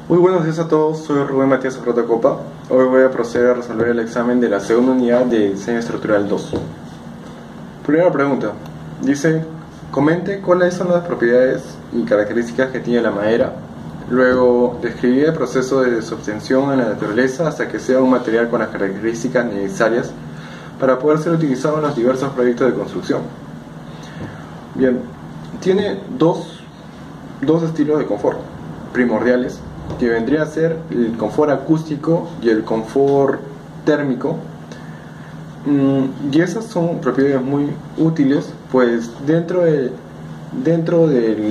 Muy buenos días a todos, soy Rubén Matías Afrota Copa. Hoy voy a proceder a resolver el examen de la segunda unidad de Diseño Estructural 2. Primera pregunta, dice, comente cuáles son las propiedades y características que tiene la madera. Luego, describir el proceso de su obtención en la naturaleza hasta que sea un material con las características necesarias para poder ser utilizado en los diversos proyectos de construcción. Bien, tiene dos estilos de confort primordiales, que vendría a ser el confort acústico y el confort térmico. Y esas son propiedades muy útiles, pues dentro de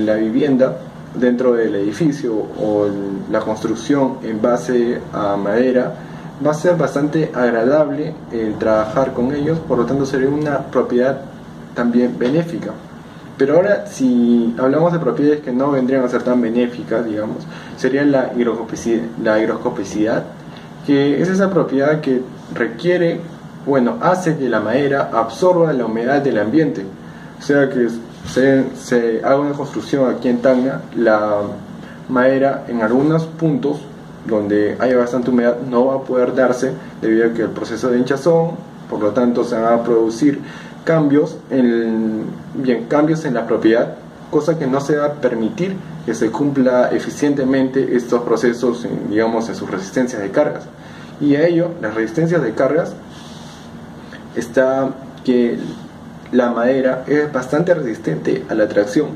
la vivienda, dentro del edificio o la construcción en base a madera, va a ser bastante agradable el trabajar con ellos, por lo tanto sería una propiedad también benéfica. Pero ahora, si hablamos de propiedades que no vendrían a ser tan benéficas, digamos, sería la higroscopicidad, que es esa propiedad que requiere, hace que la madera absorba la humedad del ambiente. O sea que se haga una construcción aquí en Tacna, la madera en algunos puntos donde haya bastante humedad no va a poder darse debido a que el proceso de hinchazón, por lo tanto se van a producir cambios en la propiedad, cosa que no se va a permitir que se cumpla eficientemente estos procesos en sus resistencias de cargas. Y a ello, las resistencias de cargas, está que la madera es bastante resistente a la tracción,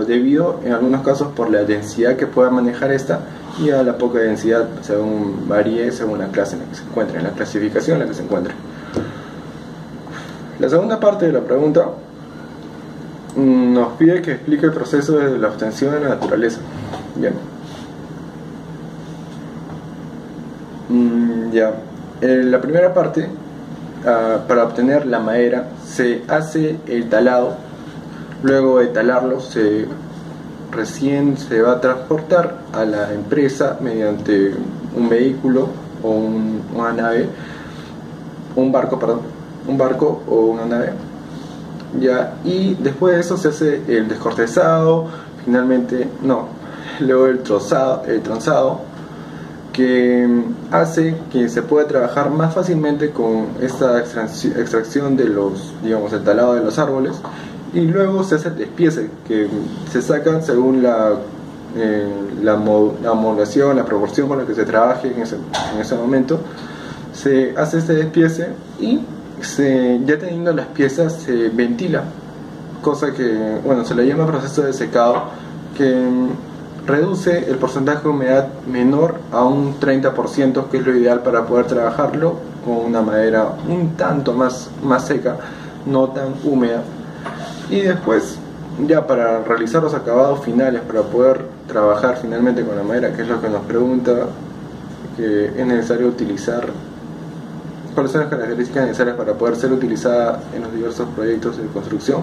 debido en algunos casos por la densidad que pueda manejar esta y a la poca densidad, varíe según la clase en la que se encuentre, en la clasificación en la que se encuentre. La segunda parte de la pregunta nos pide que explique el proceso de la obtención de la naturaleza. Bien. La primera parte, para obtener la madera, se hace el talado. Luego de talarlo, recién se va a transportar a la empresa mediante un vehículo o una nave, un barco o una nave, y después de eso se hace el descortezado, luego el tronzado, que hace que se pueda trabajar más fácilmente con esta extracción de el talado de los árboles, y luego se hace el despiece, que se sacan según la modulación, la proporción con la que se trabaje en ese momento. Se hace este despiece y ya teniendo las piezas se ventila, cosa que se le llama proceso de secado, que reduce el porcentaje de humedad menor a un 30%, que es lo ideal para poder trabajarlo con una madera un tanto más seca, no tan húmeda. Y después, ya para realizar los acabados finales, para poder trabajar finalmente con la madera, que es lo que nos pregunta, que es necesario utilizar, cuáles son las características necesarias para poder ser utilizada en los diversos proyectos de construcción,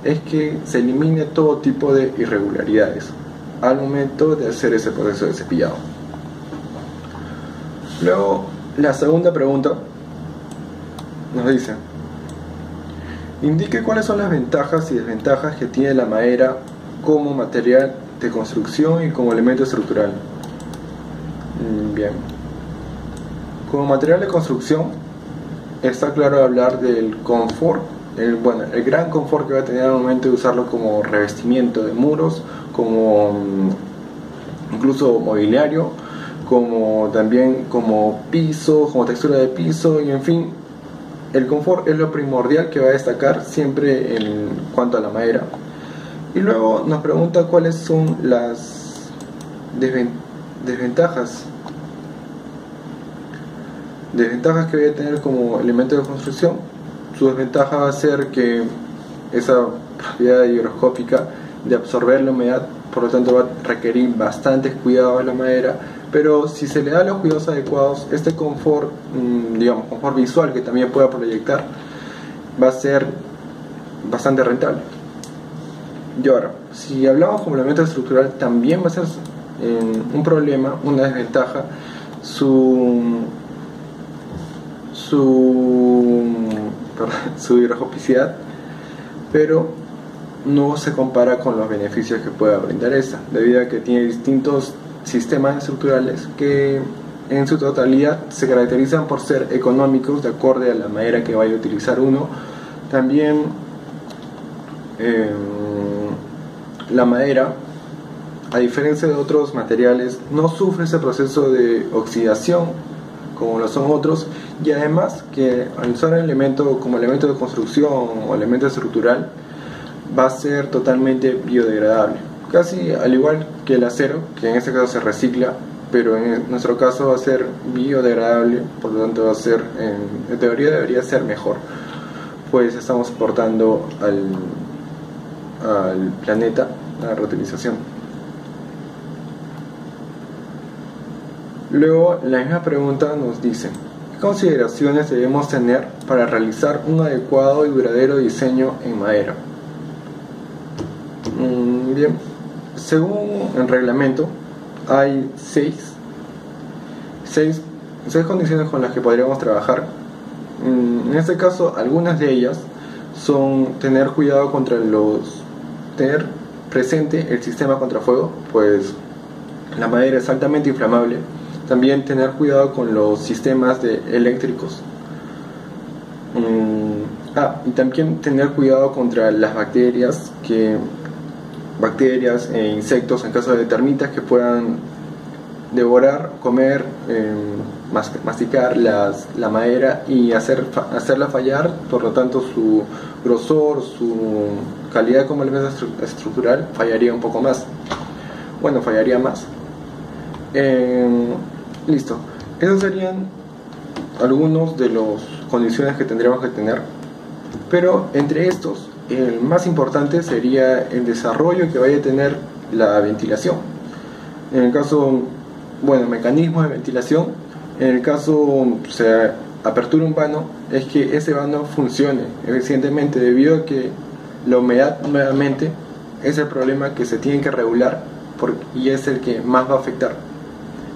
es que se elimine todo tipo de irregularidades al momento de hacer ese proceso de cepillado. Luego, la segunda pregunta nos dice, indique cuáles son las ventajas y desventajas que tiene la madera como material de construcción y como elemento estructural. Bien. Como material de construcción, está claro hablar del confort, el gran confort que va a tener al momento de usarlo como revestimiento de muros, como incluso mobiliario, como también como piso, como textura de piso, y en fin, el confort es lo primordial que va a destacar siempre en cuanto a la madera. Y luego nos pregunta cuáles son las desventajas que voy a tener como elemento de construcción. Su desventaja va a ser que esa propiedad higroscópica de absorber la humedad, por lo tanto va a requerir bastantes cuidados a la madera, pero si se le da los cuidados adecuados, este confort, confort visual que también pueda proyectar, va a ser bastante rentable. Y ahora, si hablamos como elemento estructural, también va a ser un problema, una desventaja, su higroscopicidad, pero no se compara con los beneficios que pueda brindar esta, debido a que tiene distintos sistemas estructurales que en su totalidad se caracterizan por ser económicos de acuerdo a la madera que vaya a utilizar uno. También la madera, a diferencia de otros materiales, no sufre ese proceso de oxidación como lo son otros, y además que al usar el elemento como elemento de construcción o elemento estructural va a ser totalmente biodegradable, casi al igual que el acero, que en este caso se recicla, pero en nuestro caso va a ser biodegradable, por lo tanto va a ser, en teoría debería ser mejor, pues estamos aportando al planeta la reutilización. Luego, la misma pregunta nos dice: ¿qué consideraciones debemos tener para realizar un adecuado y duradero diseño en madera? Bien, según el reglamento, hay seis condiciones con las que podríamos trabajar. En este caso, algunas de ellas son tener cuidado tener presente el sistema contrafuego, pues la madera es altamente inflamable. También tener cuidado con los sistemas eléctricos. Y también tener cuidado contra las bacterias e insectos, en caso de termitas, que puedan devorar, comer, masticar la madera y hacerla fallar. Por lo tanto, su grosor, su calidad como elemento estructural fallaría un poco más. Bueno, fallaría más. Listo. Esos serían algunos de las condiciones que tendríamos que tener. Pero entre estos, el más importante sería el desarrollo que vaya a tener la ventilación. En el caso, mecanismos de ventilación. En el caso se apertura un vano, es que ese vano funcione eficientemente, debido a que la humedad nuevamente es el problema que se tiene que regular y es el que más va a afectar.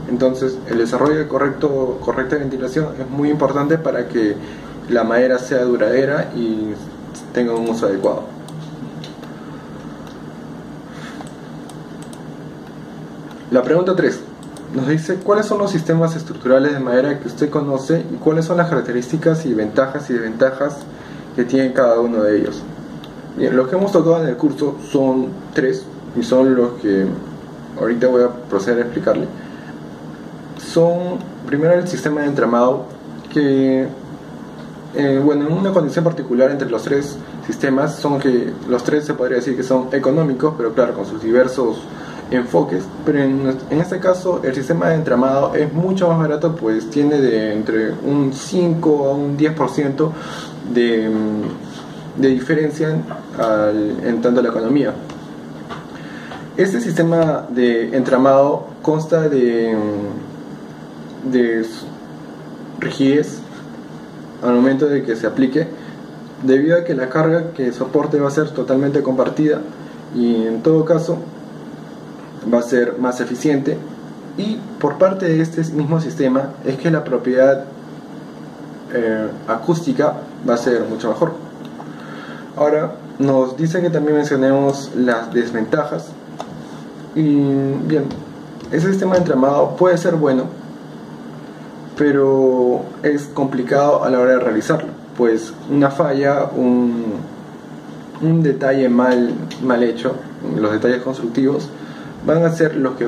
Entonces, el desarrollo de correcta ventilación es muy importante para que la madera sea duradera y tenga un uso adecuado. La pregunta 3 nos dice: ¿cuáles son los sistemas estructurales de madera que usted conoce y cuáles son las características y ventajas y desventajas que tiene cada uno de ellos? Bien, los que hemos tocado en el curso son 3 y son los que ahorita voy a proceder a explicarle. Son primero el sistema de entramado, que en una condición particular entre los 3 sistemas son que los 3 se podría decir que son económicos, pero claro, con sus diversos enfoques. Pero en este caso el sistema de entramado es mucho más barato, pues tiene de entre un 5 a un 10% de diferencia en tanto la economía. Este sistema de entramado consta de rigidez al momento de que se aplique, debido a que la carga que soporte va a ser totalmente compartida y en todo caso va a ser más eficiente. Y por parte de este mismo sistema es que la propiedad acústica va a ser mucho mejor. Ahora nos dice que también mencionemos las desventajas. Y bien, ese sistema de entramado puede ser bueno, pero es complicado a la hora de realizarlo, pues una falla, un detalle mal hecho, los detalles constructivos van a ser los que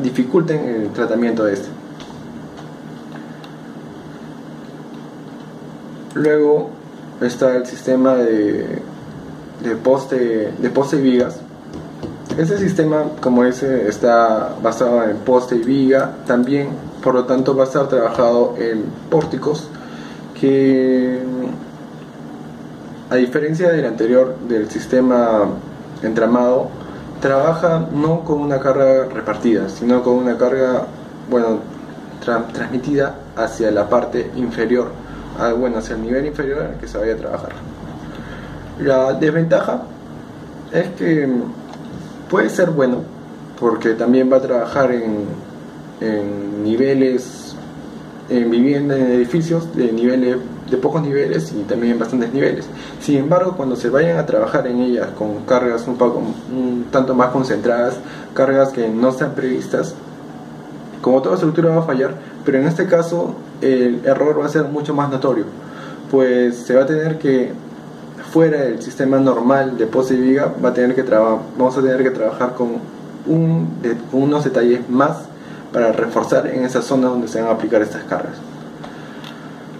dificulten el tratamiento de este. Luego está el sistema de poste y vigas. Este sistema, como dice, está basado en poste y viga. También, por lo tanto, va a estar trabajado en pórticos, que a diferencia del anterior, del sistema entramado, trabaja no con una carga repartida, sino con una carga transmitida hacia la parte inferior, hacia el nivel inferior en el que se vaya a trabajar. La desventaja es que puede ser bueno, porque también va a trabajar en niveles, en vivienda, en edificios de niveles de pocos niveles y también en bastantes niveles. Sin embargo, cuando se vayan a trabajar en ellas con cargas un tanto más concentradas, cargas que no están previstas, como toda estructura va a fallar, pero en este caso el error va a ser mucho más notorio, pues se va a tener que, fuera del sistema normal de pose y viga, vamos a tener que trabajar con unos detalles más para reforzar en esa zona donde se van a aplicar estas cargas.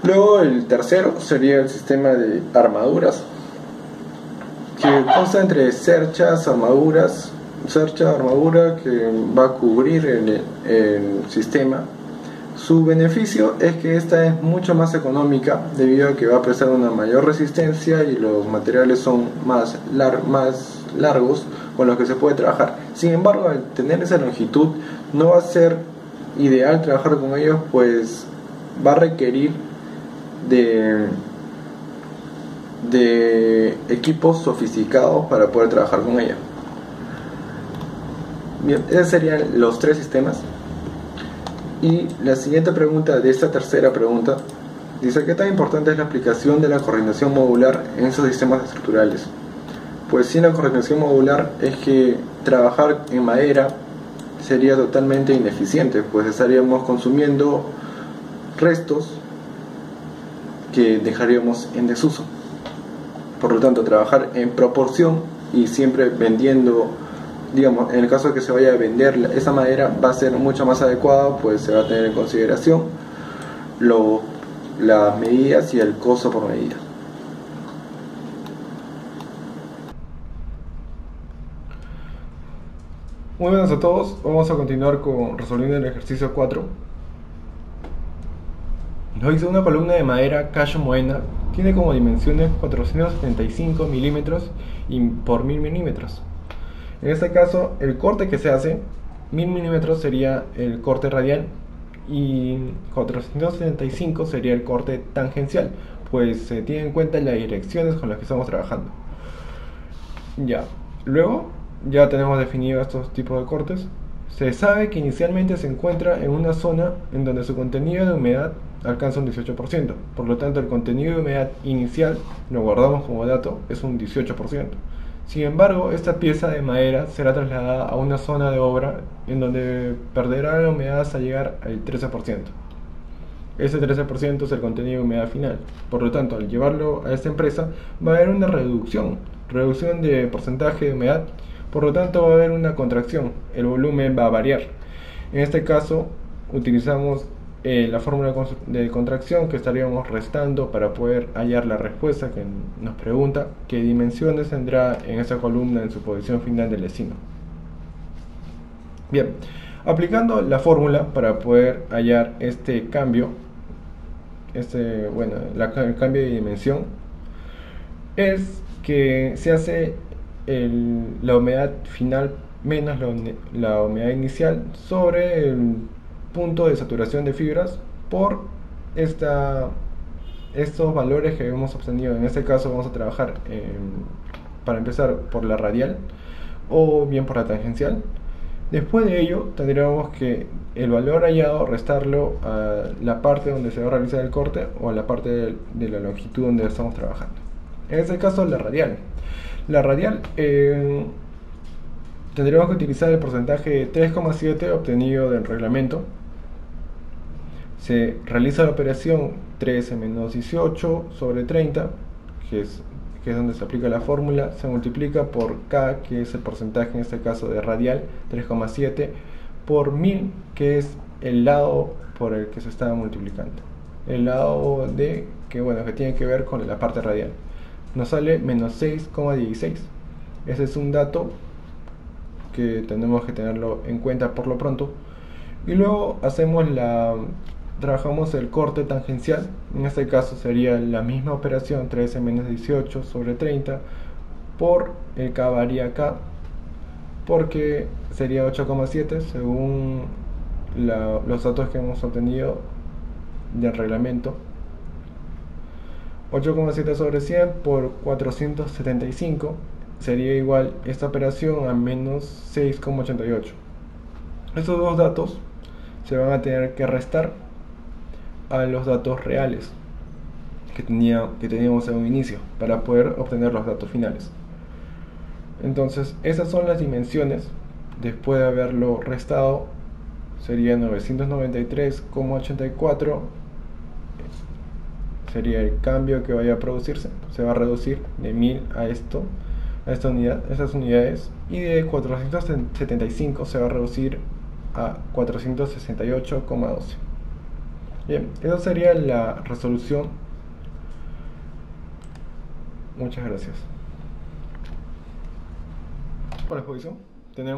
Luego el tercero sería el sistema de armaduras, que consta entre armadura que va a cubrir el sistema. Su beneficio es que esta es mucho más económica debido a que va a prestar una mayor resistencia y los materiales son más largos con los que se puede trabajar. Sin embargo, al tener esa longitud no va a ser ideal trabajar con ellos, pues va a requerir de equipos sofisticados para poder trabajar con ella. Bien, esos serían los tres sistemas. Y la siguiente pregunta de esta tercera pregunta dice: ¿qué tan importante es la aplicación de la coordinación modular en esos sistemas estructurales? Pues sin la coordinación modular es que trabajar en madera sería totalmente ineficiente, pues estaríamos consumiendo restos que dejaríamos en desuso. Por lo tanto, trabajar en proporción y siempre vendiendo, digamos, en el caso de que se vaya a vender esa madera, va a ser mucho más adecuado, pues se va a tener en consideración las medidas y el costo por medida. Muy buenas a todos, vamos a continuar resolviendo el ejercicio 4. Nos dice: una columna de madera Cayo Moena tiene como dimensiones 475 milímetros por 1000 milímetros. En este caso, el corte que se hace, 1000 milímetros sería el corte radial y 475 sería el corte tangencial, pues se tienen en cuenta las direcciones con las que estamos trabajando. Luego ya tenemos definido estos tipos de cortes. Se sabe que inicialmente se encuentra en una zona en donde su contenido de humedad alcanza un 18%. Por lo tanto, el contenido de humedad inicial, lo guardamos como dato, es un 18%. Sin embargo, esta pieza de madera será trasladada a una zona de obra en donde perderá la humedad hasta llegar al 13%. Ese 13% es el contenido de humedad final. Por lo tanto, al llevarlo a esta empresa, va a haber una reducción de porcentaje de humedad. Por lo tanto, va a haber una contracción. El volumen va a variar. En este caso, utilizamos la fórmula de contracción que estaríamos restando para poder hallar la respuesta que nos pregunta qué dimensiones tendrá en esa columna en su posición final del vecino. Bien, aplicando la fórmula para poder hallar este cambio, el cambio de dimensión, es que se hace la humedad final menos la humedad inicial sobre el punto de saturación de fibras por estos valores que hemos obtenido. En este caso vamos a trabajar para empezar por la radial o bien por la tangencial. Después de ello tendríamos que el valor hallado restarlo a la parte donde se va a realizar el corte o a la parte de la longitud donde estamos trabajando. En este caso la radial tendríamos que utilizar el porcentaje de 3,7 obtenido del reglamento. Se realiza la operación 13 menos 18 sobre 30, que es donde se aplica la fórmula. Se multiplica por K, que es el porcentaje en este caso de radial, 3,7, por 1000, que es el lado por el que se está multiplicando. El lado que tiene que ver con la parte radial. Nos sale menos 6,16. Ese es un dato que tenemos que tenerlo en cuenta por lo pronto. Y luego trabajamos el corte tangencial. En este caso sería la misma operación, 13 menos 18 sobre 30 por el K varía acá, porque sería 8,7 según los datos que hemos obtenido del reglamento. 8,7 sobre 100 por 475 sería igual esta operación a menos 6,88. Estos dos datos se van a tener que restar a los datos reales, que teníamos en un inicio para poder obtener los datos finales. Entonces esas son las dimensiones. Después de haberlo restado sería 993,84, sería el cambio que vaya a producirse. Se va a reducir de 1000 a esta unidad, estas unidades, y de 475 se va a reducir a 468,12. Bien, esa sería la resolución. Muchas gracias por la exposición. Tenemos